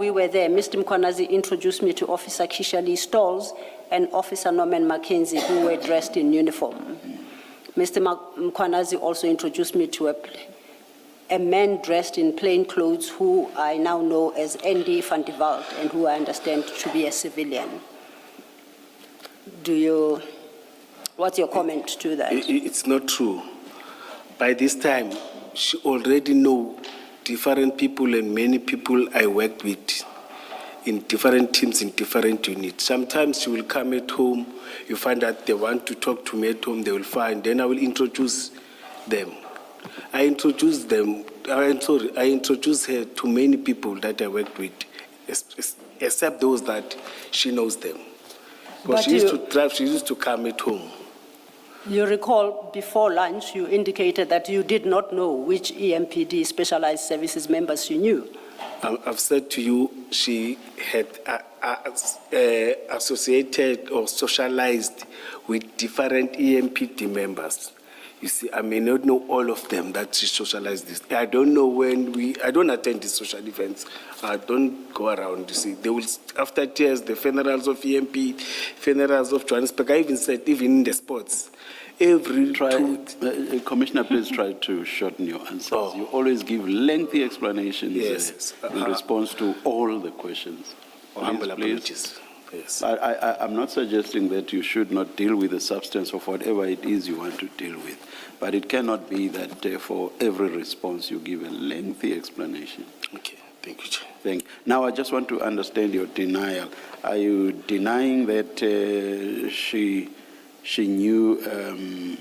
we were there, Mr. Mkhwanazi introduced me to Officer Keisha Lee Stalls and Officer Norman Mackenzie, who were dressed in uniform. Mr. Mkhwanazi also introduced me to a man dressed in plain clothes who I now know as Andy van de Walt and who I understand to be a civilian. What's your comment to that? It's not true. By this time, she already know different people and many people I worked with in different teams, in different units. Sometimes she will come at home, you find that they want to talk to me at home, they will find, then I will introduce them. I introduce her to many people that I worked with, except those that she knows them. Because she used to drive, she used to come at home. You recall before lunch you indicated that you did not know which EMPD specialized services members you knew. I've said to you, she had associated or socialized with different EMPD members. You see, I may not know all of them that she socialized this. I don't know I don't attend these social events. I don't go around, you see. They will, after tears, the funerals of EMP, funerals of Johannesburg, I even said, even in the sports, Commissioner, please try to shorten your answers. Oh. You always give lengthy explanations in response to all the questions. Humble apologies. Yes. I'm not suggesting that you should not deal with the substance of whatever it is you want to deal with, but it cannot be that for every response you give a lengthy explanation. Okay, thank you, Chair. Now I just want to understand your denial. Are you denying that she knew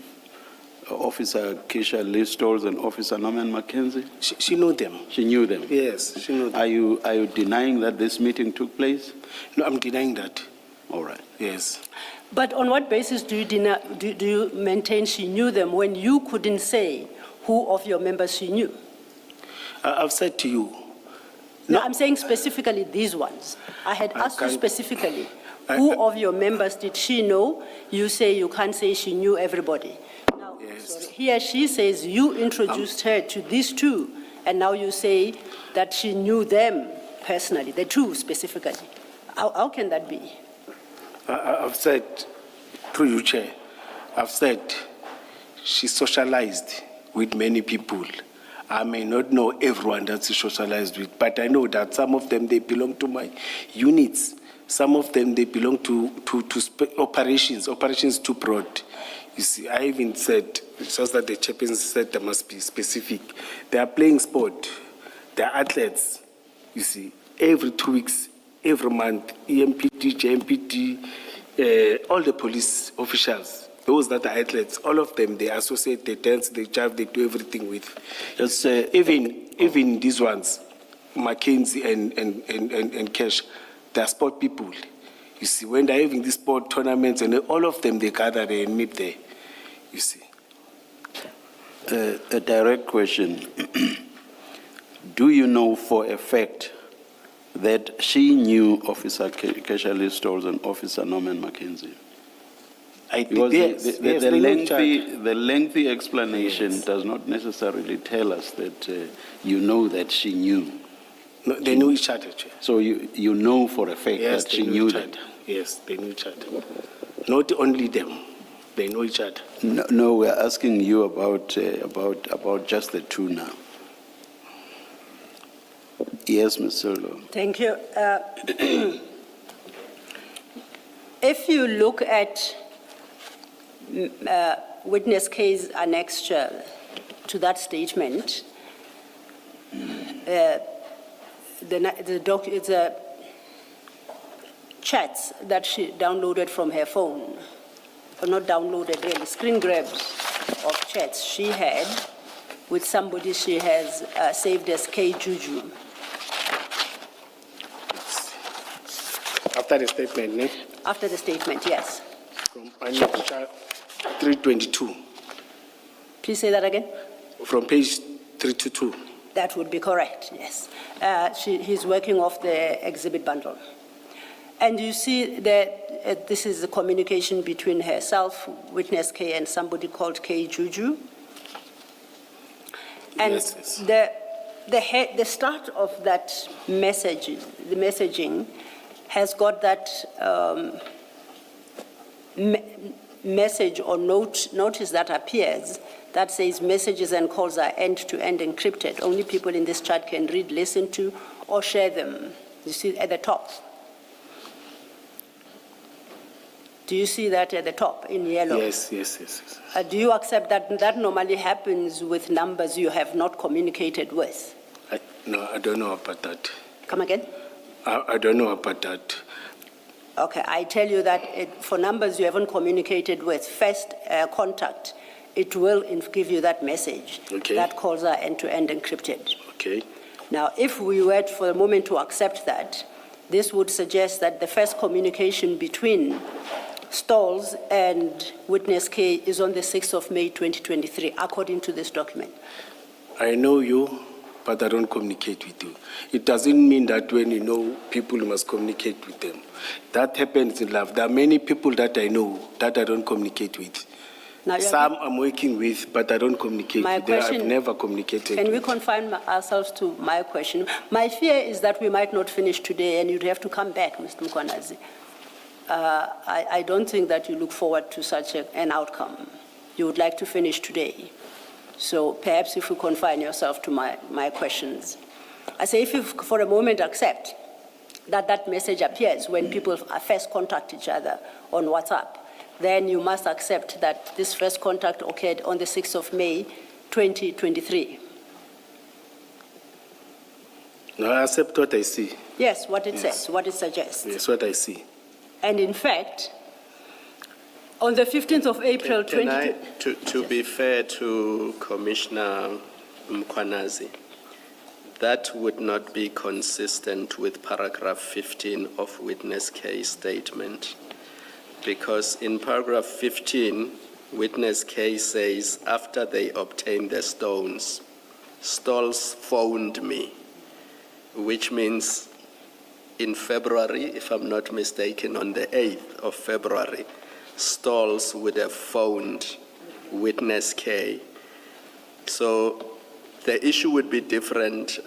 Officer Keisha Lee Stalls and Officer Norman Mackenzie? She knew them. She knew them? Yes, she knew them. Are you denying that this meeting took place? No, I'm denying that. All right. Yes. But on what basis do you maintain she knew them when you couldn't say who of your members she knew? I've said to you. No, I'm saying specifically these ones. I had asked you specifically, who of your members did she know? You say you can't say she knew everybody. Now, yes. Here she says you introduced her to these two, and now you say that she knew them personally, the two specifically. How can that be? I've said, through you, Chair, I've said she socialized with many people. I may not know everyone that she socialized with, but I know that some of them, they belong to my units. Some of them, they belong to operations too broad. You see, I even said, just that the chairperson said they must be specific. They are playing sport. They are athletes. You see, every 2 weeks, every month, EMPD, JMPD, all the police officials, those that are athletes, all of them, they associate, they dance, they jive, they do everything with. Just, even these ones, Mackenzie and Cash, they are sport people. You see, when they're having these sport tournaments, and all of them, they gather there and meet there. You see. A direct question. Do you know for a fact that she knew Officer Keisha Lee Stalls and Officer Norman Mackenzie? The lengthy explanation does not necessarily tell us that you know that she knew. No, they knew each other. So you know for a fact that she knew that? Yes, they knew each other. Not only them, they know each other. No, we're asking you about just the two now. Yes, Ms. Sello. Thank you. If you look at witness case annexure to that statement, it's a chats that she downloaded from her phone, or not downloaded really, screen grabs of chats she had with somebody she has saved as K. Juju. After the statement, ne? After the statement, yes. From page 322. Please say that again. From page 322. That would be correct, yes. He's working off the exhibit bundle. And you see that this is the communication between herself, witness K, and somebody called K. Juju. And yes. the start of that message, the messaging, has got that message or notice that appears that says messages and calls are end-to-end encrypted. Only people in this chat can read, listen to, or share them. You see at the top. Do you see that at the top in yellow? Yes. Do you accept that that normally happens with numbers you have not communicated with? No, I don't know about that. Come again? I don't know about that. Okay, I tell you that for numbers you haven't communicated with, first contact, it will give you that message. Okay. That calls are end-to-end encrypted. Okay. Now, if we were for the moment to accept that, this would suggest that the first communication between Stalls and Witness K is on the 6th of May, 2023, according to this document. I know you, but I don't communicate with you. It doesn't mean that when you know people, you must communicate with them. That happens in life. There are many people that I know that I don't communicate with. Now, Some I'm working with, but I don't communicate My with them. question- I've never communicated Can we with. confine ourselves to my question? My fear is that we might not finish today and you'd have to come back, Mr. Mkhwanazi. I don't think that you look forward to such an outcome. You would like to finish today. So perhaps if you confine yourself to my questions. I say if you for a moment accept that that message appears when people first contact each other on WhatsApp, then you must accept that this first contact occurred on the 6th of May, 2023. No, I accept what I see. Yes, what it Yes. says, what it suggests. Yes, what I see. And in fact, on the 15th of April, Can I, to be fair to Commissioner Mkhwanazi, that would not be consistent with paragraph 15 of Witness K's statement. Because in paragraph 15, Witness K says, after they obtained the stones, Stalls phoned me, which means in February, if I'm not mistaken, on the 8th of February, Stalls would have phoned Witness K. So the issue would be different,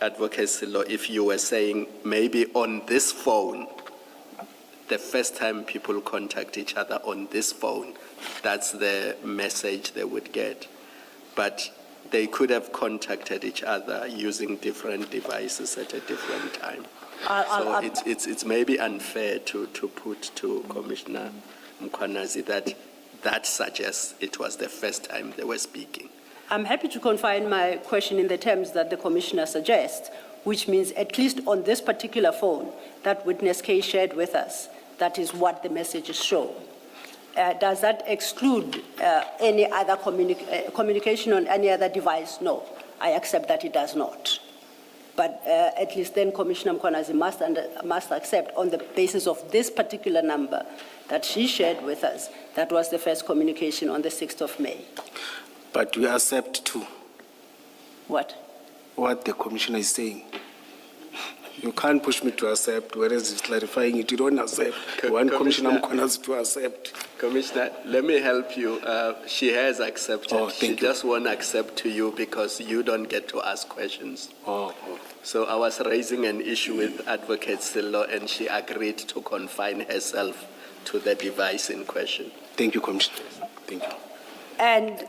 Advocate Sello, if you were saying maybe on this phone, the first time people contact each other on this phone, that's the message they would get. But they could have contacted each other using different devices at a different time. So it's maybe unfair to put to Commissioner Mkhwanazi that suggests it was the first time they were speaking. I'm happy to confine my question in the terms that the Commissioner suggests, which means at least on this particular phone that Witness K shared with us, that is what the messages show. Does that exclude any other communication on any other device? No, I accept that it does not. But at least then Commissioner Mkhwanazi must accept on the basis of this particular number that she shared with us, that was the first communication on the 6th of May. But we accept too What? what the commissioner is saying. You can't push me to accept, whereas he's clarifying it. You don't accept. You want Commissioner Mkhwanazi to accept. Commissioner, let me help you. She has accepted. Oh, she thank you. just won't accept to you because you don't get to ask questions. Oh. So I was raising an issue with Advocate Sello, and she agreed to confine herself to the device in question. Thank you, Commissioner. Thank you. And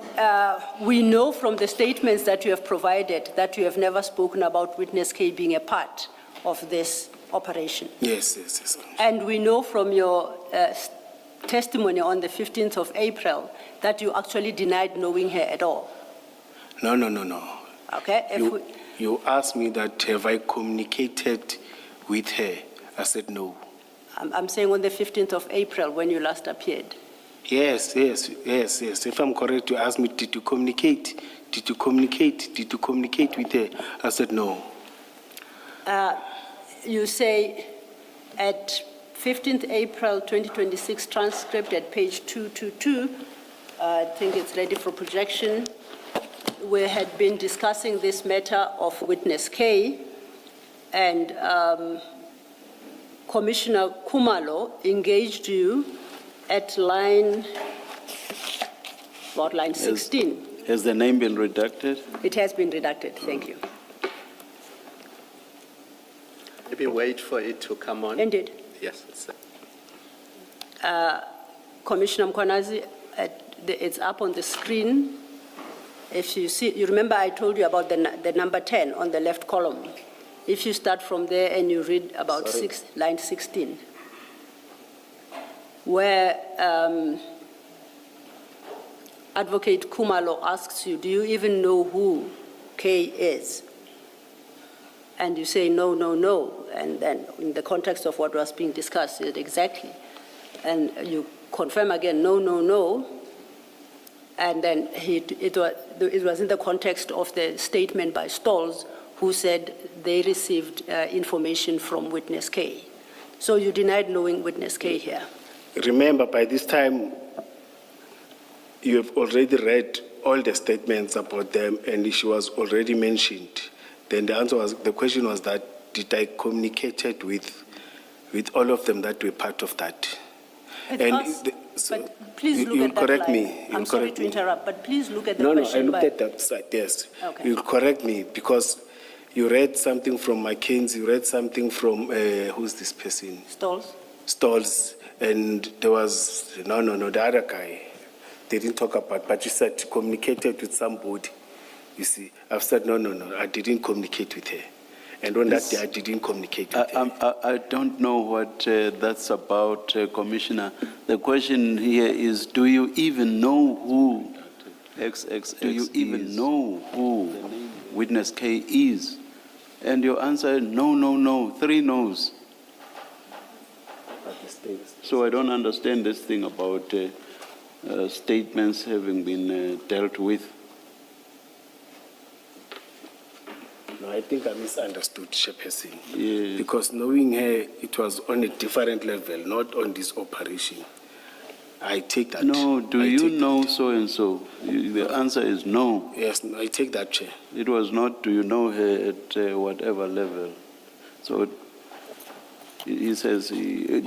we know from the statements that you have provided that you have never spoken about Witness K being a part of this operation. Yes. And we know from your testimony on the 15th of April that you actually denied knowing her at all. No. Okay? You asked me that have I communicated with her. I said no. I'm saying on the 15th of April when you last appeared. Yes. If I'm correct, you asked me, did you communicate? Did you communicate with her? I said no. You say at 15th April 2026 transcript at page 222, I think it's ready for projection, we had been discussing this matter of Witness K, and Commissioner Khumalo engaged you at about line 16. Has the name been redacted? It has been redacted, thank you. Maybe wait for it to come on. Indeed. Yes, sir. Commissioner Mkhwanazi, it's up on the screen. If you see, you remember I told you about the number 10 on the left column. If you start from there and you read about line 16, where Advocate Kumalo asks you, do you even know who K is? And you say, no, no, no. And then in the context of what was being discussed, it exactly. And you confirm again, no, no, no. And then it was in the context of the statement by Stolz, who said they received information from witness K. So you denied knowing witness K here. Remember, by this time, you have already read all the statements about them, and she was already mentioned. Then the question was that, did I communicate with all of them that were part of that? But please look you'll at that correct line. me. I'm sorry to interrupt, but please look at the No, question. I looked at that side, yes. Okay. You'll correct me, because you read something from McKinsey, you read something from, who's this person? Stolz, and there was, no, the other guy. They didn't talk about, but you said communicated with somebody. You see, I've said, no, I didn't communicate with her. And on that day, I didn't communicate with her. I don't know what that's about, Commissioner. The question here is, do you even know who witness K is? And your answer is no, 3 no's. So I don't understand this thing about statements having been dealt with. No, I think I misunderstood Chairperson. Yes. Because knowing her, it was on a different level, not on this operation. I take that. No, do I you take know that. so and so? The answer is no. Yes, I take that, Chair. It was not, do you know her at whatever level? So he says, he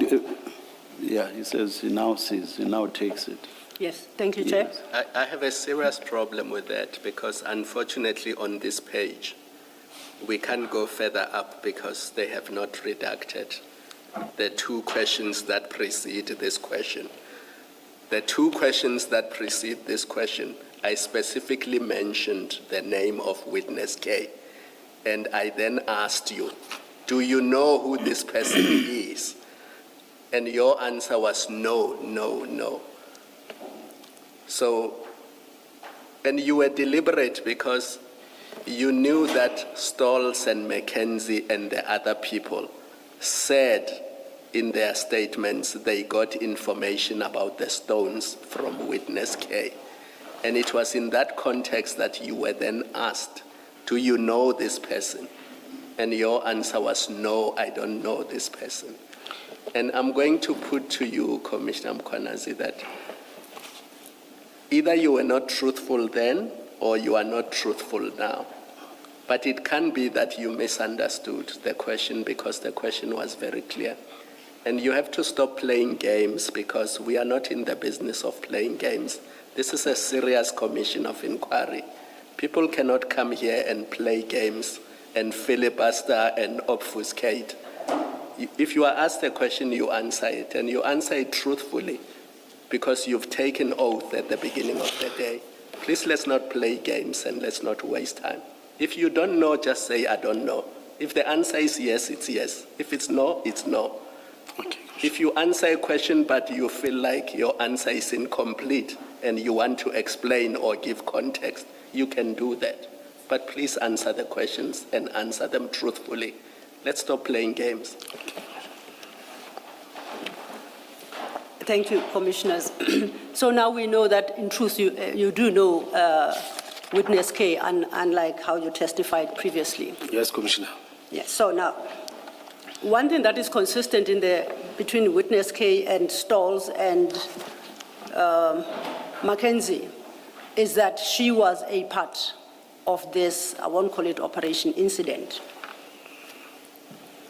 says he now sees, he now takes it. Yes, thank you, Chair. Yes. I have a serious problem with that because unfortunately on this page, we can't go further up because they have not redacted the 2 questions that precede this question. The 2 questions that precede this question, I specifically mentioned the name of witness K. And I then asked you, do you know who this person is? And your answer was no, no, no. So, and you were deliberate because you knew that Stolz and McKenzie and the other people said in their statements they got information about the stones from witness K. And it was in that context that you were then asked, do you know this person? And your answer was no, I don't know this person. And I'm going to put to you, Commissioner Mkhwanazi, that either you were not truthful then or you are not truthful now. But it can be that you misunderstood the question because the question was very clear. And you have to stop playing games because we are not in the business of playing games. This is a serious commission of inquiry. People cannot come here and play games and filibuster and obfuscate. If you are asked a question, you answer it, and you answer it truthfully because you've taken oath at the beginning of the day. Please let's not play games and let's not waste time. If you don't know, just say, I don't know. If the answer is yes, it's yes. If it's no, it's no. Okay. If you answer a question but you feel like your answer is incomplete and you want to explain or give context, you can do that. But please answer the questions and answer them truthfully. Let's stop playing games. Thank you, Commissioners. So now we know that, in truth, you do know witness K, unlike how you testified previously. Yes, Commissioner. Yes. So now, one thing that is consistent between witness K and Stolz and Mackenzie is that she was a part of this, I won't call it operation incident.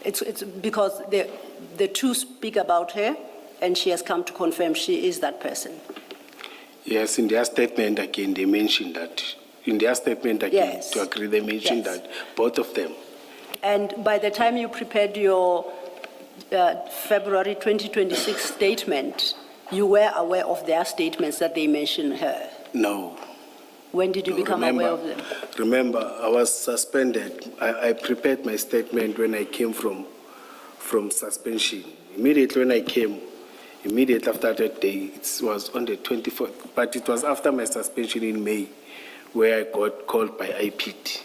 It's because the 2 speak about her, and she has come to confirm she is that person. Yes, in their statement again, they mentioned that. In their statement again, Yes. to agree, they mentioned Yes. that, both of them. And by the time you prepared your February 2026 statement, you were aware of their statements that they mentioned her. No. When did you No, become aware of them? Remember, I was suspended. I prepared my statement when I came from suspension. Immediately when I came, immediately after that day, it was on the 24th, but it was after my suspension in May where I got called by IPT,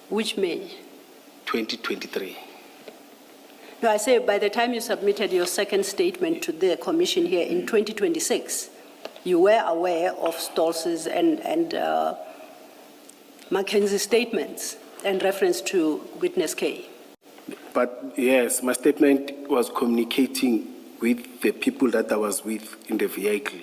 Which May? 2023. No, I say by the time you submitted your second statement to the commission here in 2026, you were aware of Stolz's and Mackenzie's statements and reference to witness K. But yes, my statement was communicating with the people that I was with in the vehicle.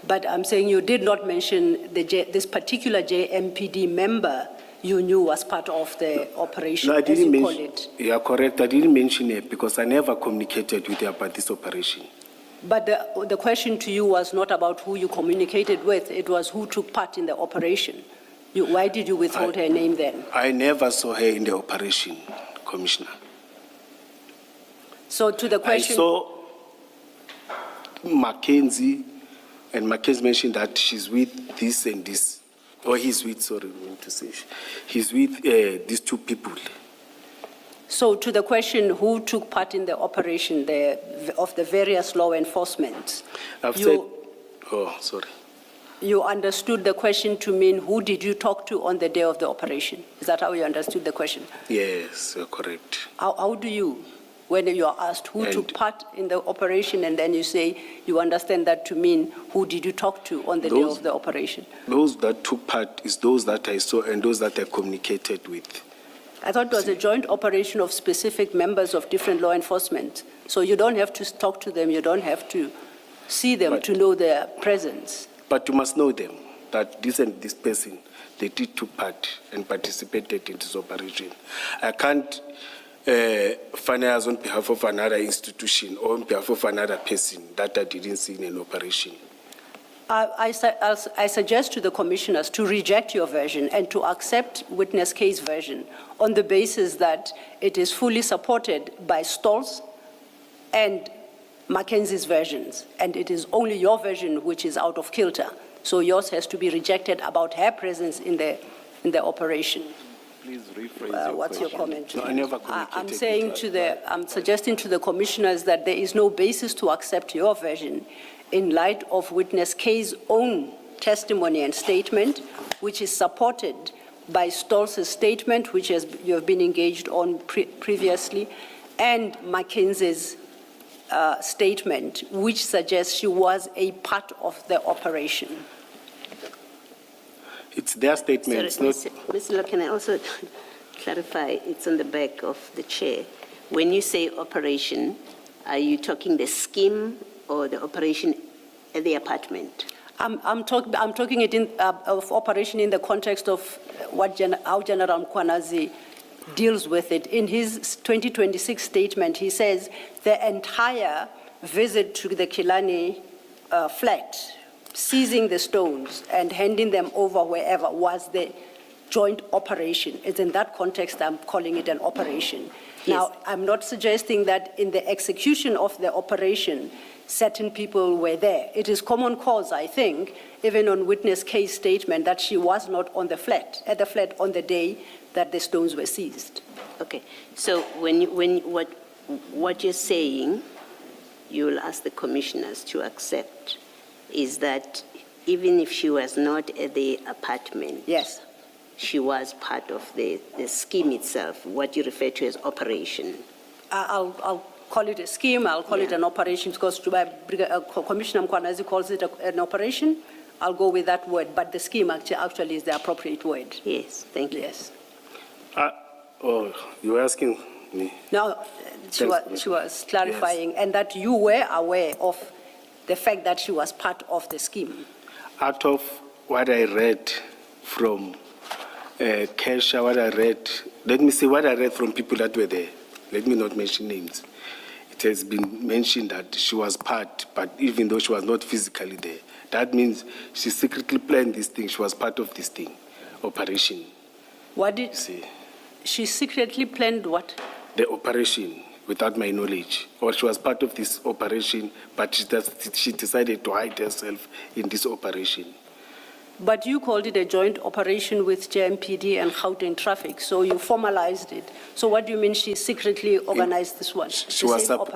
But I'm saying you did not mention this particular JMPD member you knew was part of the operation, No, I as didn't you call mention. it. Yeah, correct. I didn't mention it because I never communicated with her about this operation. But the question to you was not about who you communicated with, it was who took part in the operation. Why did you withhold her name then? I never saw her in the operation, Commissioner. So to the question. I saw Mackenzie, and Mackenzie mentioned that she's with this and this. Or he's with, sorry, I meant to say. He's with these two people. So to the question, who took part in the operation of the various law enforcement? I've said, oh, sorry. You understood the question to mean who did you talk to on the day of the operation? Is that how you understood the question? Yes, you're correct. How do you, when you are asked who took part in the operation and then you say you understand that to mean who did you talk to on the day of the operation? Those that took part is those that I saw and those that I communicated with. I thought it was a joint operation of specific members of different law enforcement. So you don't have to talk to them, you don't have to see them to know their presence. But you must know them, that this and this person, they did take part and participated in this operation. I can't finance on behalf of another institution or on behalf of another person that I didn't see in an operation. I suggest to the commissioners to reject your version and to accept witness K's version on the basis that it is fully supported by Stolz and Mackenzie's versions, and it is only your version which is out of kilter. So yours has to be rejected about her presence in the operation. Please rephrase your What's your question. comment? No, I never communicated I'm saying with I'm suggesting to the commissioners that there is no basis to accept your version in light of witness K's own testimony and statement, which is supported by Stolz's statement, which you have been engaged on previously, and Mackenzie's statement, which suggests she was a part of the operation. It's their statement, it's Sorry, not... Mr. Law, can I also clarify, it's on the back of the chair. When you say operation, are you talking the scheme or the operation at the apartment? I'm talking of operation in the context of how General Mkhwanazi deals with it. In his 2026 statement, he says the entire visit to the Kilani flat, seizing the stones and handing them over wherever, was the joint operation. It's in that context I'm calling it an operation. Yes. Now, I'm not suggesting that in the execution of the operation, certain people were there. It is common cause, I think, even on witness K's statement, that she was not on the flat, at the flat on the day that the stones were seized. Okay, so what you're saying, you will ask the commissioners to accept, is that even if she was not at the apartment, Yes. she was part of the scheme itself, what you refer to as operation. I'll call it a scheme, I'll call it an operation, because Commissioner Mkhwanazi calls it an operation. I'll go with that word, but the scheme actually is the appropriate word. Yes, thank you. Yes. Oh, you were asking me? Now, she was clarifying, and that you were aware of the fact that she was part of the scheme. Out of what I read from Kesha, what I read, let me say what I read from people that were there. Let me not mention names. It has been mentioned that she was part, but even though she was not physically there, that means she secretly planned this thing. She was part of this thing, operation. What did See, She secretly planned what? The operation without my knowledge, or she was part of this operation, but she decided to hide herself in this operation. But you called it a joint operation with JMPD and Gauteng Traffic, so you formalized it. So what do you mean she secretly organized this one? She The was same sup-